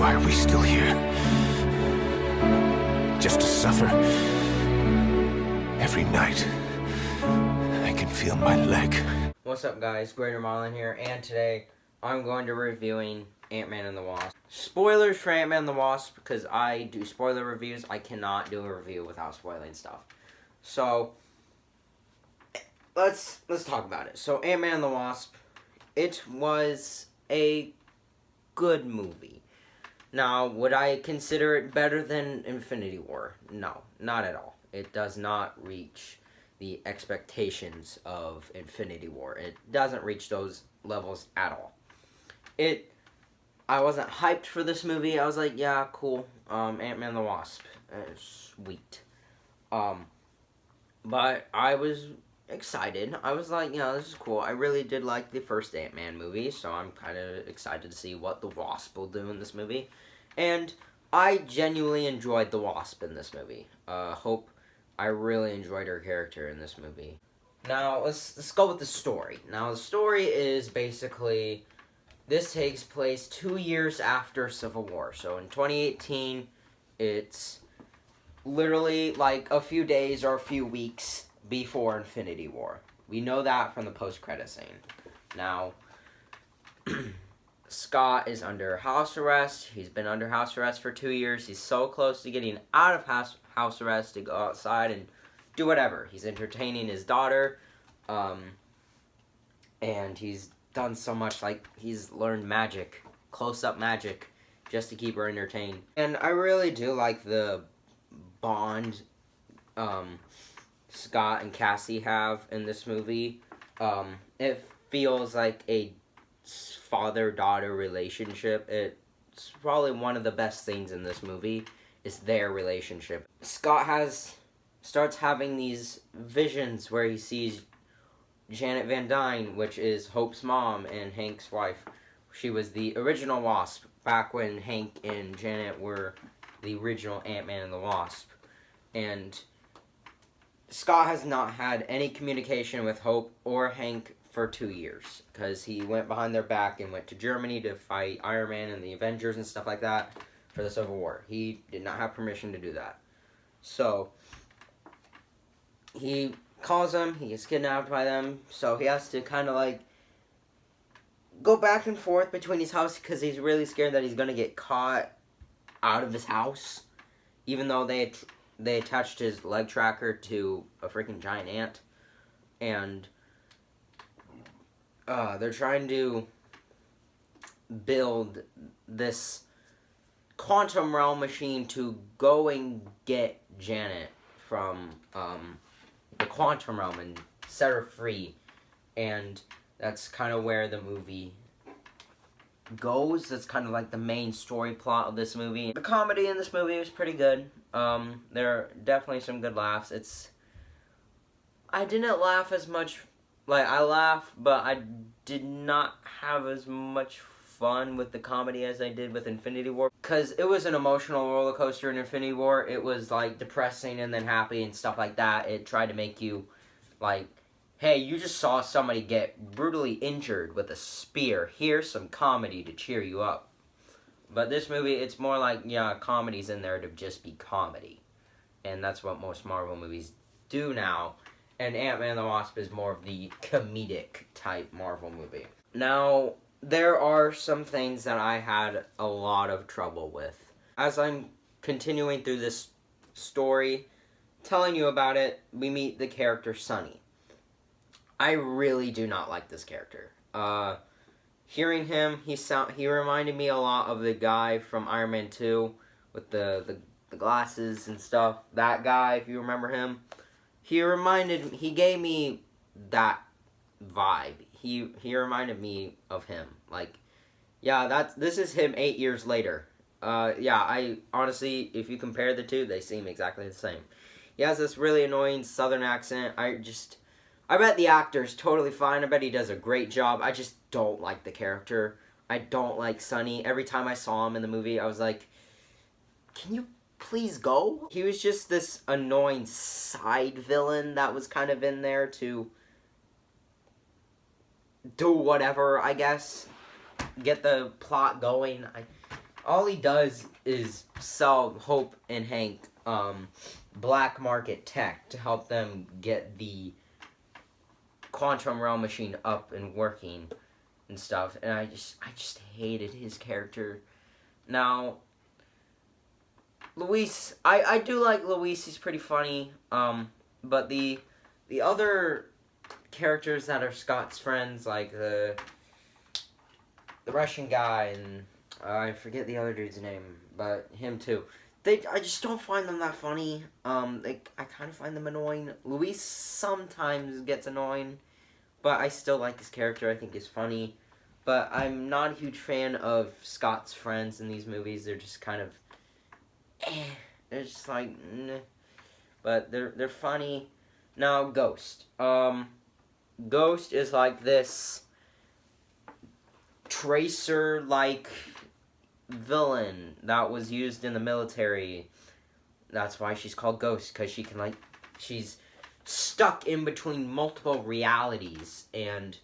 Why are we still here? Just to suffer? Every night, I can feel my leg. What's up, guys? Greater Marlin here, and today I'm going to be reviewing Ant-Man and the Wasp. Spoilers for Ant-Man and the Wasp, because I do spoiler reviews. I cannot do a review without spoiling stuff. So, let's talk about it. So, Ant-Man and the Wasp, it was a good movie. Now, would I consider it better than Infinity War? No, not at all. It does not reach the expectations of Infinity War. It doesn't reach those levels at all. I wasn't hyped for this movie. I was like, yeah, cool. Ant-Man and the Wasp. Sweet. But I was excited. I was like, yeah, this is cool. I really did like the first Ant-Man movie, so I'm kind of excited to see what the Wasp will do in this movie. And I genuinely enjoyed the Wasp in this movie. I really enjoyed her character in this movie. Now, let's go with the story. Now, the story is basically, this takes place 2 years after Civil War. So, in 2018, it's literally like a few days or a few weeks before Infinity War. We know that from the post-credit scene. Now, Scott is under house arrest. He's been under house arrest for 2 years. He's so close to getting out of house arrest to go outside and do whatever. He's entertaining his daughter, and he's done so much, like he's learned magic, close-up magic, just to keep her entertained. And I really do like the bond Scott and Cassie have in this movie. It feels like a father-daughter relationship. It's probably one of the best things in this movie is their relationship. Scott starts having these visions where he sees Janet Van Dyne, which is Hope's mom and Hank's wife. She was the original Wasp back when Hank and Janet were the original Ant-Man and the Wasp. And Scott has not had any communication with Hope or Hank for 2 years, because he went behind their back and went to Germany to fight Iron Man and the Avengers and stuff like that for the Civil War. He did not have permission to do that. So, he calls them, he gets kidnapped by them, so he has to kind of like go back and forth between his house because he's really scared that he's going to get caught out of his house, even though they attached his leg tracker to a freaking giant ant. And they're trying to build this quantum realm machine to go and get Janet from the quantum realm and set her free. And that's kind of where the movie goes. That's kind of like the main story plot of this movie. The comedy in this movie was pretty good. There are definitely some good laughs. I didn't laugh as much. Like, I laughed, but I did not have as much fun with the comedy as I did with Infinity War. Because it was an emotional roller coaster in Infinity War. It was, like, depressing and then happy and stuff like that. It tried to make you, like, hey, you just saw somebody get brutally injured with a spear. Here's some comedy to cheer you up. But this movie, it's more like, yeah, comedy's in there to just be comedy. And that's what most Marvel movies do now. And Ant-Man and the Wasp is more of the comedic type Marvel movie. Now, there are some things that I had a lot of trouble with. As I'm continuing through this story, telling you about it, we meet the character Sunny. I really do not like this character. Hearing him, he reminded me a lot of the guy from Iron Man 2 with the glasses and stuff. That guy, if you remember him. He gave me that vibe. He reminded me of him. Like, yeah, this is him 8 years later. Yeah, I honestly, if you compare the two, they seem exactly the same. He has this really annoying southern accent. I bet the actor's totally fine. I bet he does a great job. I just don't like the character. I don't like Sunny. Every time I saw him in the movie, I was like, can you please go? He was just this annoying side villain that was kind of in there to do whatever, I guess. Get the plot going. all he does is sell Hope and Hank black market tech to help them get the quantum realm machine up and working and stuff. And I just hated his character. Now, Luis, I do like Luis. He's pretty funny. But the other characters that are Scott's friends, like the Russian guy and I forget the other dude's name, but him too. I just don't find them that funny. I kind of find them annoying. Luis sometimes gets annoying, but I still like his character. I think he's funny. But I'm not a huge fan of Scott's friends in these movies. They're just kind of, they're just like, nah. But they're funny. Now, Ghost. Ghost is like this tracer-like villain that was used in the military. That's why she's called Ghost, because she can, she's stuck in between multiple realities, and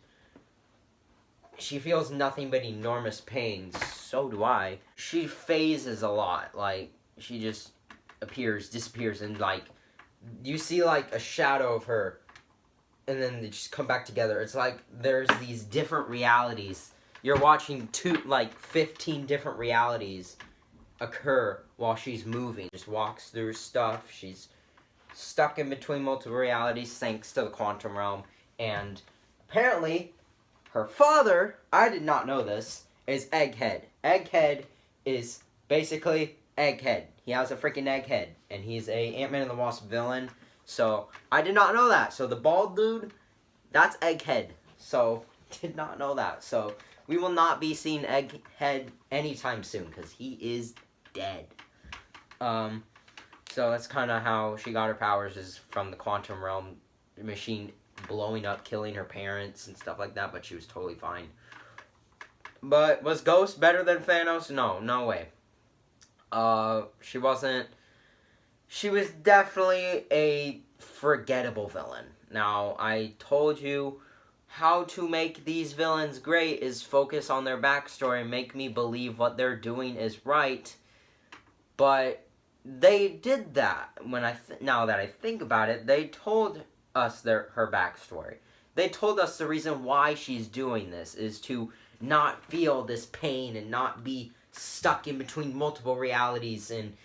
she feels nothing but enormous pain. So do I. She phases a lot. She just appears, disappears, and, you see, a shadow of her, and then they just come back together. It's like there's these different realities. You're watching 15 different realities occur while she's moving. Just walks through stuff. She's stuck in between multiple realities thanks to the quantum realm. And apparently, her father, I did not know this, is Egghead. Egghead is basically Egghead. He has a freaking egghead. And he's a Ant-Man and the Wasp villain. So, I did not know that. So, the bald dude, that's Egghead. So, did not know that. So, we will not be seeing Egghead anytime soon, because he is dead. So that's kind of how she got her powers, is from the quantum realm machine blowing up, killing her parents and stuff like that, but she was totally fine. But was Ghost better than Thanos? No way. She wasn't. She was definitely a forgettable villain. Now, I told you how to make these villains great is focus on their backstory and make me believe what they're doing is right. But they did that. Now that I think about it, they told us her backstory. They told us the reason why she's doing this is to not feel this pain and not be stuck in between multiple realities and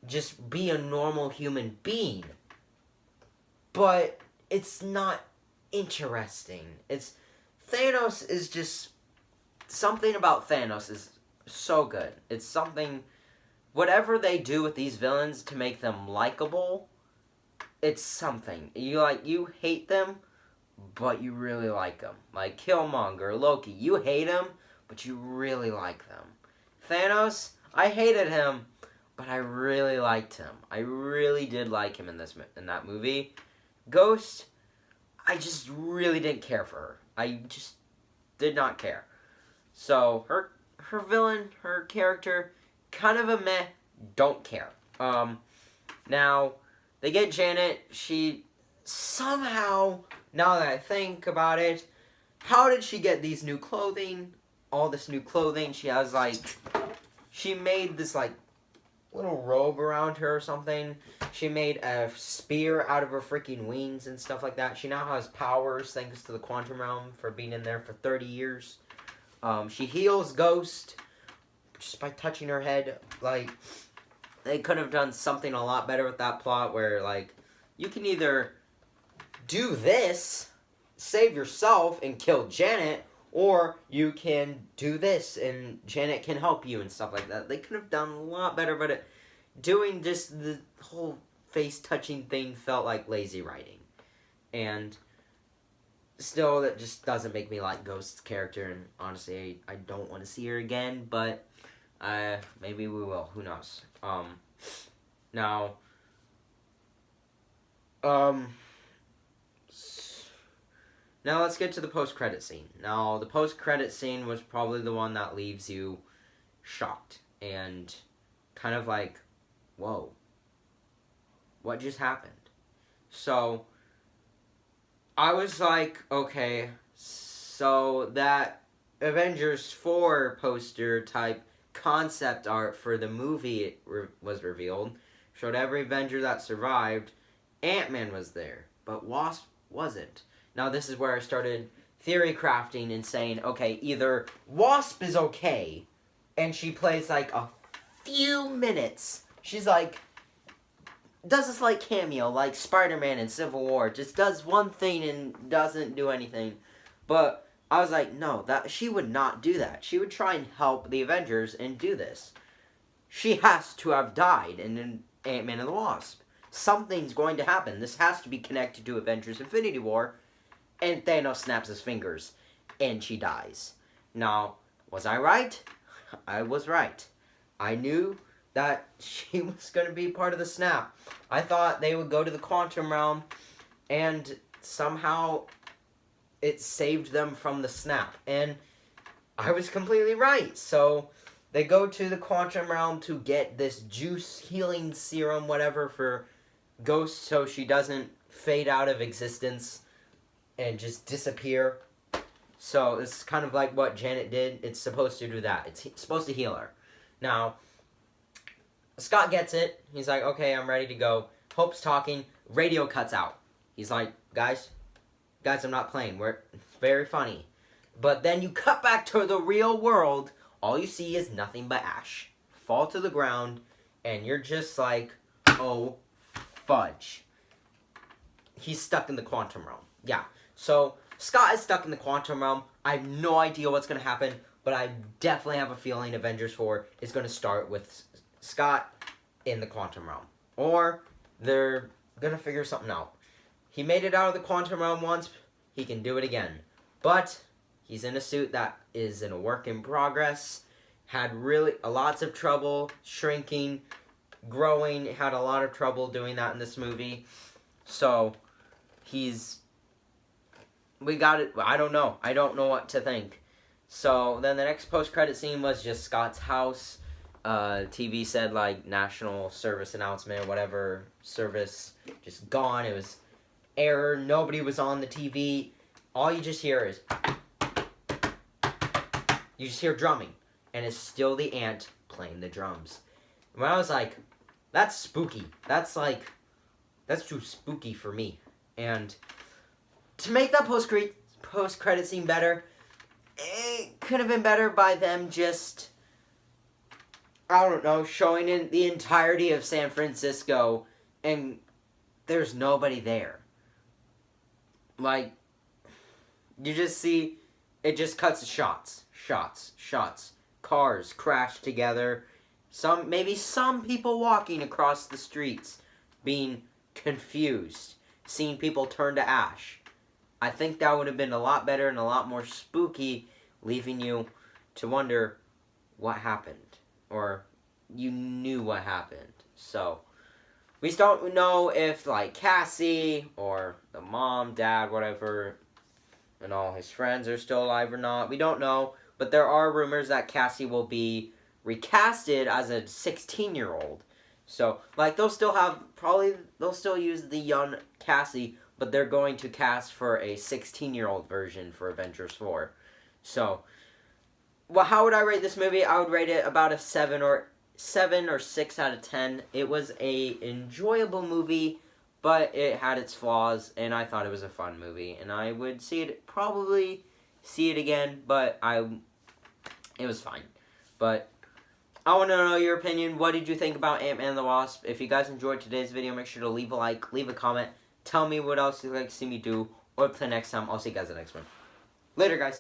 just be a normal human being. But it's not interesting. Thanos is just something about Thanos is so good. It's something, whatever they do with these villains to make them likable, it's something. You hate them, but you really like them. Like Killmonger, Loki, you hate him, but you really like them. Thanos, I hated him, but I really liked him. I really did like him in that movie. Ghost, I just really didn't care for her. I just did not care. So, her villain, her character, kind of a meh, don't care. Now, they get Janet. She somehow, now that I think about it, how did she get these new clothing? All this new clothing. She has, she made this, little robe around her or something. She made a spear out of her freaking wings and stuff like that. She now has powers thanks to the quantum realm for being in there for 30 years. She heals Ghost just by touching her head. They could have done something a lot better with that plot where, you can either do this, save yourself and kill Janet, or you can do this and Janet can help you and stuff like that. They could have done a lot better, but doing just the whole face-touching thing felt like lazy writing. And still, that just doesn't make me like Ghost's character, and honestly, I don't want to see her again, but maybe we will. Who knows? Now, now let's get to the post-credit scene. Now, the post-credit scene was probably the one that leaves you shocked and kind of like, whoa, what just happened? So, I was like, okay, so that Avengers 4 poster type concept art for the movie was revealed, showed every Avenger that survived. Ant-Man was there, but Wasp wasn't. Now this is where I started theory crafting and saying, okay, either Wasp is okay, and she plays like a few minutes. She's like, does this like cameo, like Spider-Man in Civil War, just does one thing and doesn't do anything. But I was like, no, that she would not do that. She would try and help the Avengers and do this. She has to have died in Ant-Man and the Wasp. Something's going to happen. This has to be connected to Avengers Infinity War. And Thanos snaps his fingers. And she dies. Now, was I right? I was right. I knew that she was going to be part of the snap. I thought they would go to the quantum realm. And somehow it saved them from the snap. And I was completely right. So they go to the quantum realm to get this juice healing serum, whatever, for Ghost so she doesn't fade out of existence and just disappear. So it's kind of like what Janet did. It's supposed to do that. It's supposed to heal her. Now, Scott gets it. He's like, okay, I'm ready to go. Hope's talking. Radio cuts out. He's like, guys, I'm not playing. It's very funny. But then you cut back to the real world. All you see is nothing but ash fall to the ground. And you're just like, oh, fudge. He's stuck in the quantum realm. Yeah. So, Scott is stuck in the quantum realm. I have no idea what's going to happen. But I definitely have a feeling Avengers 4 is going to start with Scott in the quantum realm. Or they're going to figure something out. He made it out of the quantum realm once. He can do it again. But he's in a suit that is in a work in progress. Had really lots of trouble shrinking, growing. Had a lot of trouble doing that in this movie. So we got it. I don't know. I don't know what to think. So then the next post-credit scene was just Scott's house. TV said like national service announcement or whatever service, just gone. It was error. Nobody was on the TV. All you just hear is you just hear drumming, and it's still the ant playing the drums. And when I was like, that's spooky. That's too spooky for me. And to make that post-credit scene better, it could have been better by them just, I don't know, showing in the entirety of San Francisco and there's nobody there. Like, you just see, it just cuts to shots. Cars crash together. Maybe some people walking across the streets being confused. Seeing people turn to ash. I think that would have been a lot better and a lot more spooky, leaving you to wonder what happened. Or you knew what happened. So, we still don't know if, like, Cassie or the mom, dad, whatever, and all his friends are still alive or not. We don't know. But there are rumors that Cassie will be recasted as a 16-year-old. So, like, they'll still use the young Cassie, but they're going to cast for a 16-year-old version for Avengers 4. So, well, how would I rate this movie? I would rate it about a 7 or 6 out of 10. It was a enjoyable movie, but it had its flaws, and I thought it was a fun movie. And I would probably see it again, but it was fine. But I want to know your opinion. What did you think about Ant-Man and the Wasp? If you guys enjoyed today's video, make sure to leave a like, leave a comment. Tell me what else you'd like to see me do. Or until next time, I'll see you guys in the next one. Later, guys.